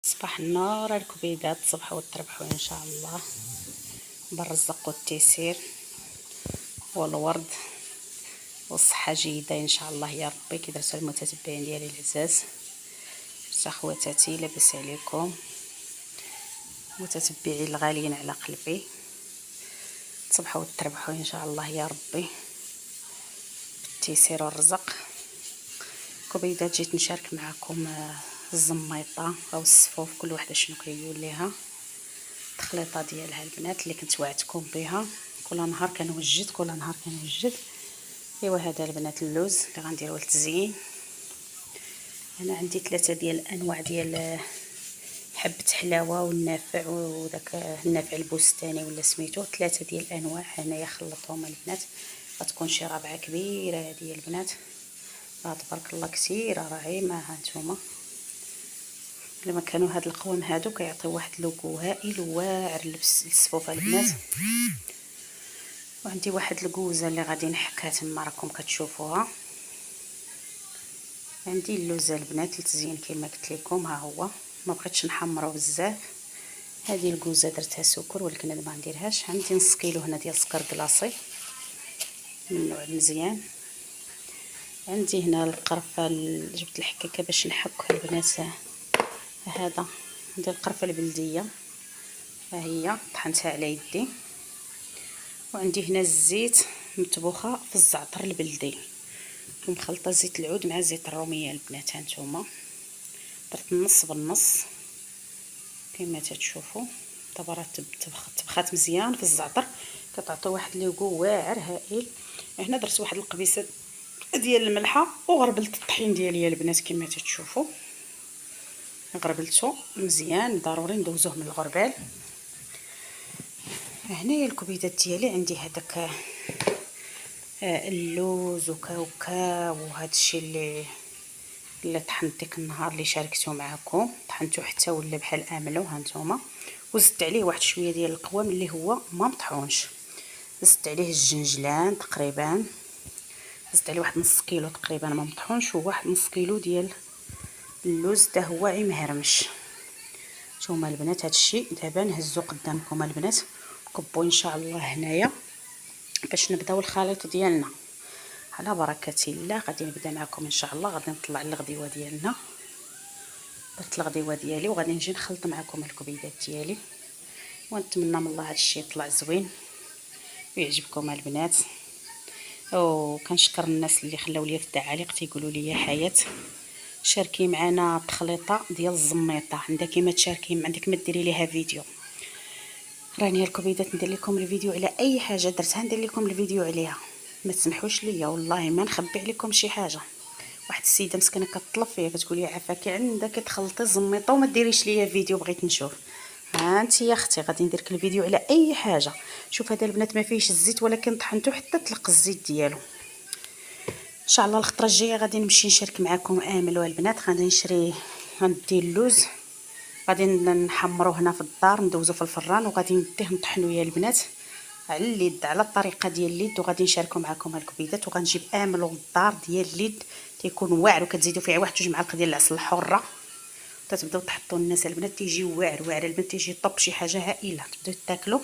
صباح النور الكبيدات، تصبحوا وتربحوا ان شاء الله بالرزق والتيسير والورد والصحه جيده ان شاء الله يا ربي. كي درتوا المتتبعين ديالي العزاز، اخواتاتي لاباس عليكم، متتبعي الغاليين على قلبي، تصبحوا وتربحوا ان شاء الله يا ربي بالتيسير والرزق. كبيدات جيت نشارك معكم الزميطه او السفوف، كل وحده شنو كيقول ليها التخليطه ديالها البنات اللي كنت وعدتكم بها. كل نهار كنوجد ايوا هذا البنات اللوز اللي غنديروه للتزيين. انا عندي 3 ديال الانواع ديال حبه حلاوه والنافع وداك النافع البستاني ولا سميتو، 3 ديال الانواع هنايا خلطتهم البنات. غتكون شي رابعه كبيره هذه البنات، تبارك الله كثيره راعيمه. ها نتوما لما كانوا هاد القوام هادو كيعطيو واحد لوكو هائل وواعر للصفوفه البنات. وعندي واحد الكوزه اللي غادي نحكها تما راكم كتشوفوها. عندي اللوز البنات للتزيين كما قلت لكم، ها هو ما بغيتش نحمرو بزاف. هذه الكوزه درتها سكر ولكن انا ما نديرهاش. عندي نص كيلو هنا ديال السكر كلاصي من النوع المزيان. عندي هنا القرفه، جبت الحكاكه باش نحك البنات. هذا عندي القرفه البلديه، ها هي طحنتها على يدي. وعندي هنا الزيت مطبوخه في الزعتر البلدي ومخلطه زيت العود مع زيت الروميه البنات. هانتوما درت النص بالنص كما تتشوفوا. طبرات طبخات مزيان في الزعتر، كتعطي واحد لوغو واعر هائل. هنا درت واحد القبيصه ديال الملحه وغربلت الطحين ديالي البنات كما تتشوفوا. غربلته مزيان، ضروري ندوزوه من الغربال. هنايا الكبيدات ديالي عندي هذاك اللوز وكاوكاو وهذا الشيء اللي طحنت ديك النهار اللي شاركته معكم، طحنته حتى ولا بحال املو. ها نتوما وزدت عليه واحد شويه ديال القوام اللي هو ما مطحونش. زدت عليه الجنجلان تقريبا، زدت عليه واحد نص كيلو تقريبا ما مطحونش، وواحد نص كيلو ديال اللوز حتى هو مهرمش. نتوما البنات هذا الشيء دابا نهزو قدامكم البنات، كبوا ان شاء الله هنايا باش نبداو الخليط ديالنا على بركه الله. غادي نبدا معكم ان شاء الله. غادي نطلع الغديوه ديالنا، درت الغديوه ديالي وغادي نجي نخلط معكم الكبيدات ديالي. ونتمنى من الله هذا الشيء يطلع زوين ويعجبكم البنات. وكنشكر الناس اللي خلاو لي في التعاليق تيقولوا لي يا حياه شاركي معنا التخليطه ديال الزميطه، عندك ما تشاركي، عندك ما ديري ليها فيديو. راني الكبيدات ندير لكم الفيديو على اي حاجه درتها، ندير لكم الفيديو عليها، ما تسمحوش ليا والله ما نخبي عليكم شي حاجه. واحد السيده مسكينه كتطلب فيا كتقول لي عافاكي عندك تخلطي الزميطه وما ديريش ليا فيديو، بغيت نشوف. ها انت يا اختي غادي ندير لك الفيديو على اي حاجه. شوف هذا البنات ما فيهش الزيت ولكن طحنته حتى طلق الزيت ديالو. ان شاء الله الخطره الجايه غادي نمشي نشارك معكم امل والبنات. غادي نشري، غندي اللوز غادي نحمروه هنا في الدار، ندوزو في الفران وغادي نديه نطحنو يا البنات على اليد على الطريقه ديال اليد. وغادي نشاركو معكم الكبيدات وغنجيب امل للدار ديال اليد تيكون واعر، وكتزيدوا فيه واحد 2 معالق ديال العسل الحره تتبداو تحطوا الناس البنات تيجي واعر واعر البنات، تيجي طب شي حاجه هائله تبداو تاكلوا.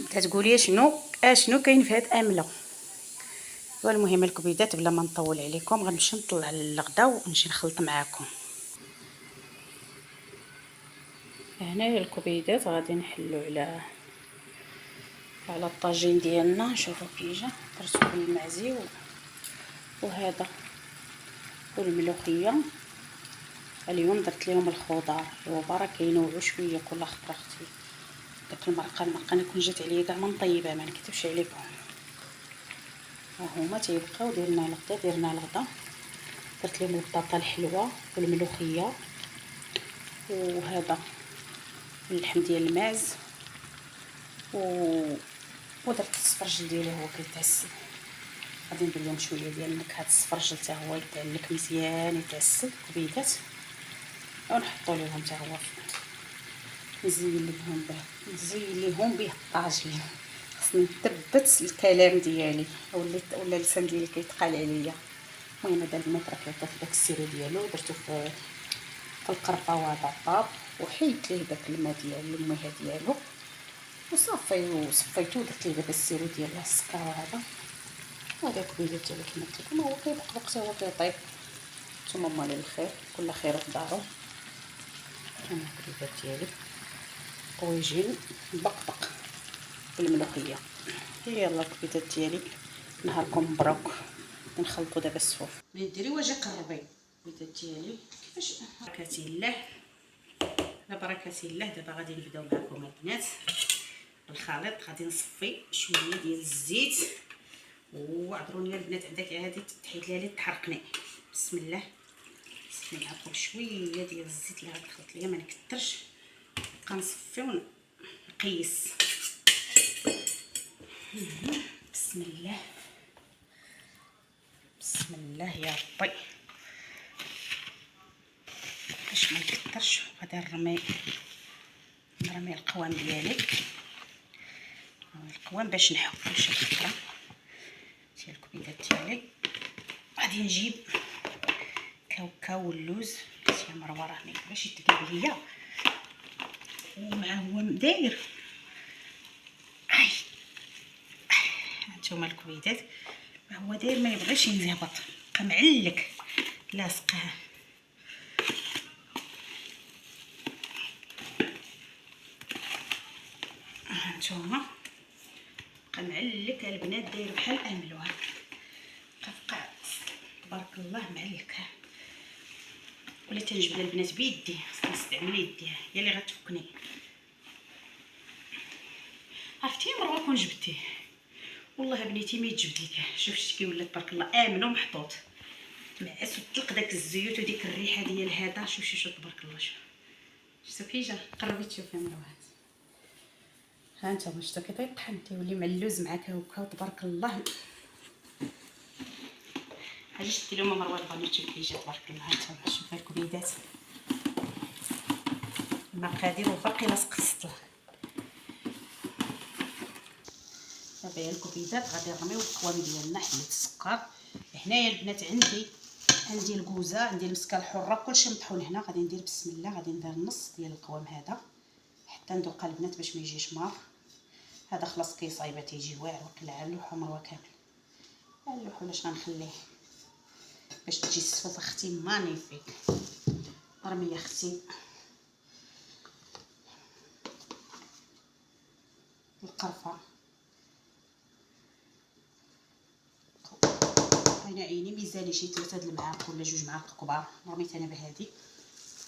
كتقولي شنو كاين في هاد امله. والمهم الكبيدات بلا ما نطول عليكم غنمشي نطلع للغدا ونمشي نخلط معاكم. هنايا الكبيدات غادي نحلو على الطاجين ديالنا. نشوفوا كي جا، درتو بالمعزي وهذا والملوخيه. اليوم درت لهم الخضار وبرا كينوعوا شويه كل خطره. اختي داك المرقه انا كون جات عليا كاع من طيبه ما نكذبش عليكم. ها هما تيبقاو درنا الغدا. درت لهم البطاطا الحلوه والملوخيه وهذا اللحم ديال الماعز ودرت السفرجل ديالي هو كيتعسل. غادي ندير لهم شويه ديال النكهه السفرجل حتى هو يتعلك مزيان يتعسل كبيدات، ونحطوا لهم حتى هو نزين لهم به الطاجين. خصني نثبت الكلام ديالي ولا اللسان ديالي كيتقال عليا. المهم هذا البنات راه كيعطي في داك السيرو ديالو، درتو في القرفه وهذا الطاب، وحيدت ليه داك الماء ديالو المياه ديالو وصافي وصفيتو، درت ليه دابا السيرو ديال السكر وهذا. هذا كبيدات ديالو كما قلت لكم، هو كيبقبق حتى هو كيطيب. نتوما مالي الخير، كل خير في دارو. انا الكبيدات ديالي طويجين بقبق بالملوخيه. يلا الكبيدات ديالي نهاركم مبروك. نخلطو دابا السفوف. ملي ديري واجي قربي الكبيدات ديالي كيفاش. بركه الله، على بركه الله. دابا غادي نبداو معكم البنات الخليط. غادي نصفي شويه ديال الزيت، وعذروني البنات عندك هذه تحيد ليها لي تحرقني. بسم الله. نصفي معكم شويه ديال الزيت اللي غتخلط ليا، ما نكثرش. نبقى نصفي ونقيس. بسم الله بسم الله يا ربي، باش ما نكثرش. غادي نرمي القوام ديالي، القوام باش نحك شي خطره ديال الكبيدات ديالي. غادي نجيب كاوكاو واللوز. يا مروه راني باش يتقلب ليا ومع هو داير. هانتوما الكبيدات ما هو داير، ما يبغيش ينهبط، بقى معلك لاصقه. هانتوما بقى معلك البنات، داير بحال املوها. بقى تبارك الله معلك. ولا تنجبدها البنات بيدي، خصني نستعمل يدي، هي اللي غتفكني. عرفتي مروه كون جبدتيه والله بنيتي ما يتجبد لك. شوف شتي كي ولات تبارك الله امن ومحطوط، معس وطلق داك الزيوت وديك الريحه ديال هذا. شوف تبارك الله. شفتو كي جا. قربي تشوفي مروه. ها انتما شفتو كي طيطحن تيولي مع اللوز مع كاوكاو تبارك الله. اجي شدي لهم مروه البانيت. شوف كي جا تبارك الله. ها انتما شوفوا الكبيدات المقادير وباقي لاصق السطل. دابا الكبيدات غادي نرميو القوام ديالنا. حليت السكر هنايا البنات، عندي الكوزه، عندي المسكه الحره، كلشي مطحون هنا. غادي ندير بسم الله، غادي ندير نص ديال القوام هذا حتى ندوق البنات باش ما يجيش مار. هذا خلاص كيصايبه تيجي واعر. وقلع اللوحه مروه كامل. اللوحه علاش غنخليه باش تجي السفوفه اختي مانيفيك. رمي اختي القرفه. انا عيني ميزاني شي 3 المعالق ولا 2 معالق كبار. رميت انا بهذه.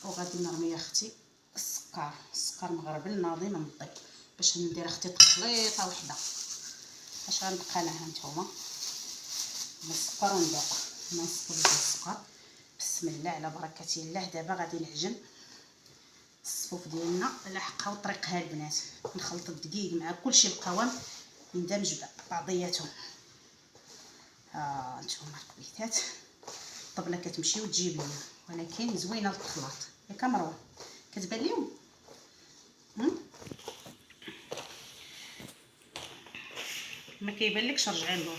وغادي نرمي اختي السكر مغربل ناضي نضي باش ندير اختي تخليطه وحده. اش غنبقى لها نتوما السكر وندوق. نصفو ديال السكر. بسم الله على بركه الله. دابا غادي نعجن الصفوف ديالنا على حقها وطريقها البنات. نخلط الدقيق مع كلشي القوام يندمج بعضياتهم. نتوما الكبيدات الطبله كتمشي وتجيب لنا، ولكن زوينه الخلاط ياك مروه. كتبان ليهم ما كيبان لكش. رجعي اللور.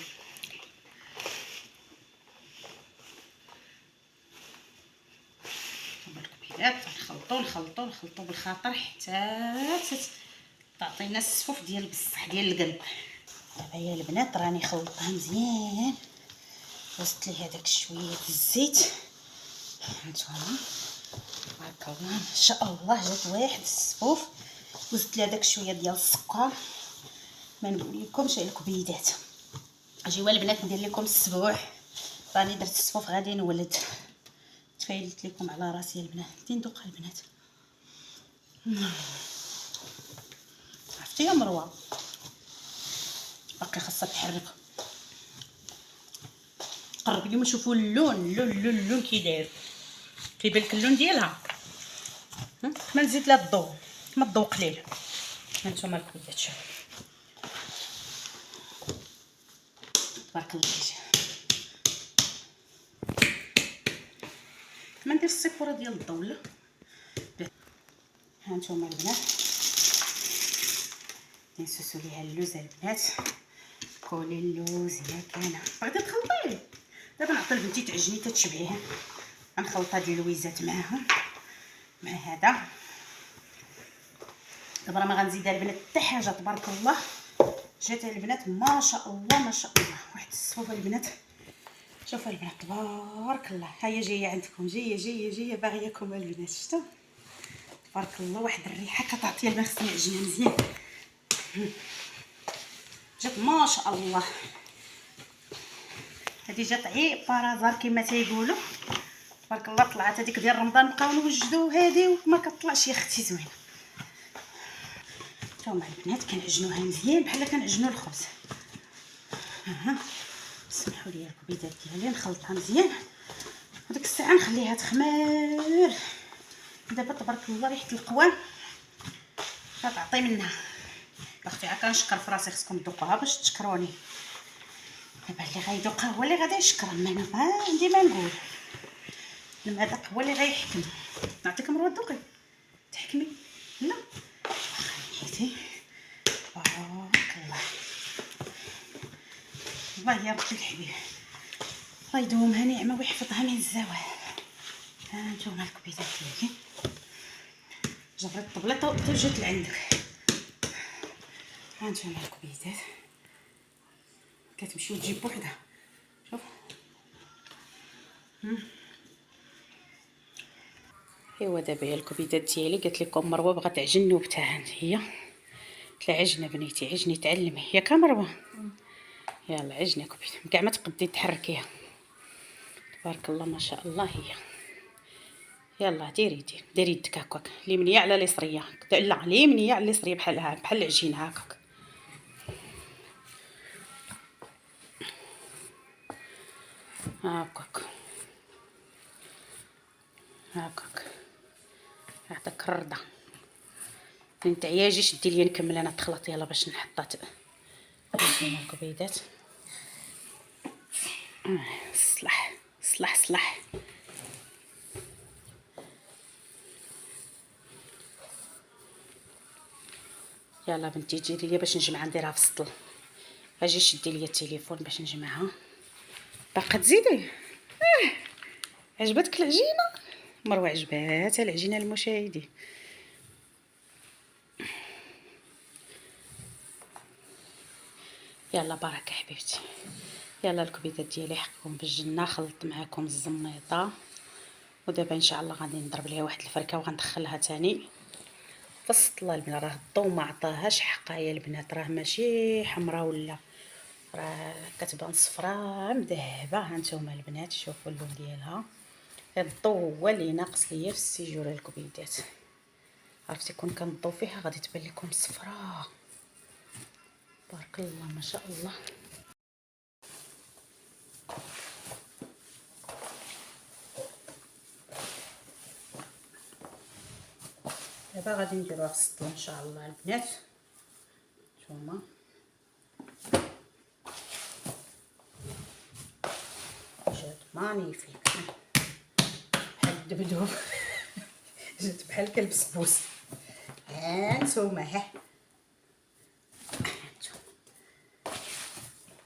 الكبيدات نخلطو بالخاطر حتى تعطينا السفوف ديال بصح ديال القلب. دابا يا البنات راني خلطتها مزيان. وزدت ليه هذاك شويه الزيت. هانتوما تبارك الله ما شاء الله جات واحد السفوف. وزدت ليه هذاك شويه ديال السكر. ما نقول لكمش على الكبيدات. اجيوا البنات ندير لكم السبوع. راني درت السفوف غادي نولد. تفايلت لكم على راسي البنات. بدي ندوق البنات. عرفتي يا مروه باقي خاصها تحرك. قرب ليهم شوفوا اللون كي داير. كيبان لك اللون ديالها. ما نزيد لها الضوء، ما الضوء قليل. هانتوما الكبيدات شوفوا تبارك الله كيجي. ما ندير السيفوره ديال الضوء لا. هانتوما البنات نسوسو ليها اللوز البنات. كولي اللوز الا كان بغيتي تخلطيه دابا نعطي لبنتي تعجني تتشبعيها. غنخلط هاد اللويزات معاهم مع هذا. دابا راه ما غنزيدها البنات حتى حاجه. تبارك الله جات البنات ما شاء الله ما شاء الله. واحد الصفوفه البنات. شوفوا البنات تبارك الله. ها هي جايه عندكم، جايه باغياكم البنات. شفتوا تبارك الله واحد الريحه كتعطيها البنات. خصني نعجنها مزيان. جات ما شاء الله. هذه جات عيب بارازار كما تيقولوا. تبارك الله طلعت هذيك ديال رمضان بقاو نوجدوا هذه وما كطلعش يا اختي زوينه. هانتوما البنات كنعجنوها مزيان بحال كنعجنوا الخبز. سمحوا لي الكبيدات ديالي نخلطها مزيان. هذيك الساعه نخليها تخمر. دابا تبارك الله ريحه القوام كتعطي منها. اختي عا كنشكر في راسي. خصكم تذوقوها باش تشكروني. دابا اللي غيذوقها هو اللي غادي يشكر. اما انا ما عندي ما نقول. المذاق هو اللي غيحكم. نعطيك مروه تذوقي تحكمي. لا خليتي بارك الله. الله يا ربي الحبيب الله يدومها نعمه ويحفظها من الزوال. ها نتوما الكبيدات ديالي جبرت الطبله توجد لعندك. ها نتوما الكبيدات كتمشي وتجيب بوحدها. شوف ايوا دابا هي الكبيدات ديالي. قالت لكم مروه بغات تعجن نوبتها. هي قلت لها عجني بنيتي عجني تعلمي ياك مروه. يلا عجني كبيده كاع ما تقدي تحركيها. تبارك الله ما شاء الله. هي يلا ديري يدك هكاك اليمنيه على اليسريه. لا اليمنيه على اليسريه بحال العجينه هكاك. هكاك يعطيك الرضا. انت عياجي شدي لي نكمل انا تخلط. يلا باش نحطها هنا الكبيدات. صلح يلا بنتي جيري لي باش نجمعها نديرها في السطل. اجي شدي لي التليفون باش نجمعها. باقا تزيدي. عجبتك العجينه مروه؟ عجباتها العجينه المشاهدين. يلا بركه حبيبتي. يلا الكبيدات ديالي حقكم بالجنه. خلطت معاكم الزميطه ودابا ان شاء الله غادي نضرب ليها واحد الفركه وغندخلها تاني في السطله. البنات راه الضو ما عطاهاش حقها يا البنات. راه ماشي حمراء ولا راه كتبان صفراء مذهبه. ها نتوما البنات شوفوا اللون ديالها. الضو هو اللي ناقص ليا في السيجوره الكبيدات. عرفتي كون كنضو فيها غادي تبان لكم صفراء. بارك الله ما شاء الله. دابا غادي نديروها في السطل ان شاء الله البنات. نتوما جات مانيفيك بحال الدبدوب. جات بحال كالبسبوس. ها نتوما ها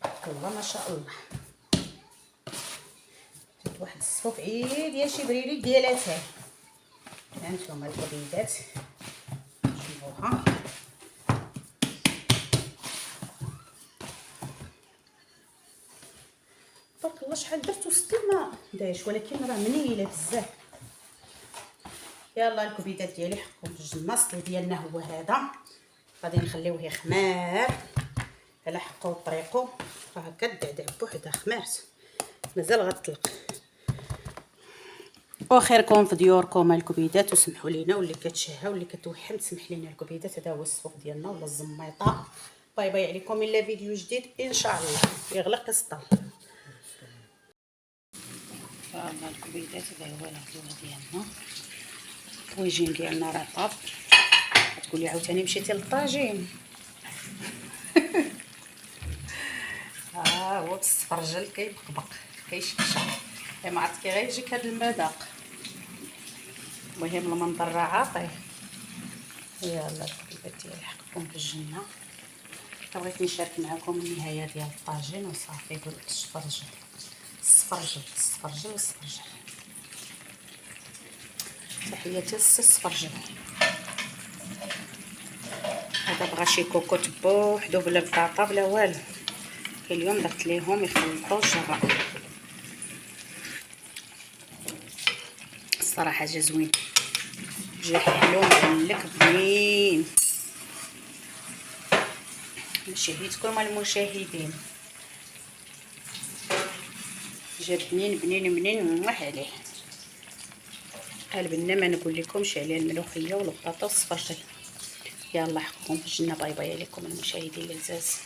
تبارك الله ما شاء الله. جات واحد الصفوف عيد يا شبريري ديالاتها. ها نتوما الكبيدات شوفوها. تبارك الله شحال درت وسط الماء دايش ولكن راه منيله بزاف. يلا الكبيدات ديالي حكم في الجنه. السطل ديالنا هو هذا. غادي نخليوه يخمار على حقه وطريقه. راه كدعدع بوحدها خمارت مازال غتطلق. وخيركم في ديوركم الكبيدات. وسمحوا لينا واللي كتشهى واللي كتوحم تسمح لينا الكبيدات. هذا هو الصفوف ديالنا ولا الزميطه. باي باي عليكم الا فيديو جديد ان شاء الله. يغلق السطل. هذا الكبيدات هذا هو الغدوه ديالنا. الطويجين ديالنا راه طاب. تقولي عاوتاني مشيتي للطاجين. ها هو بالسفرجل كيبقبق كيشكشق. ما عرفت كي غيجيك هذا المذاق. المهم المنظر راه عاطي. يلا الكبيبات ديالي حقكم بالجنه. بغيت نشارك معكم النهايه ديال الطاجين وصافي قلت السفرجل السفرجل. تحياتي للسي السفرجل. هذا بغى شي كوكوط بوحدو بلا بطاطا بلا والو، اليوم درت ليهم يخلطوا الجرة. الصراحه جا زوين، جا حلو معلك بنين. مشاهدكم المشاهدين، جا بنين بنين بنين موح عليه. قلبنا ما نقول لكمش على الملوخيه والبطاطا والسفرجل. يلا حكم في الجنه. باي باي عليكم المشاهدين العزاز.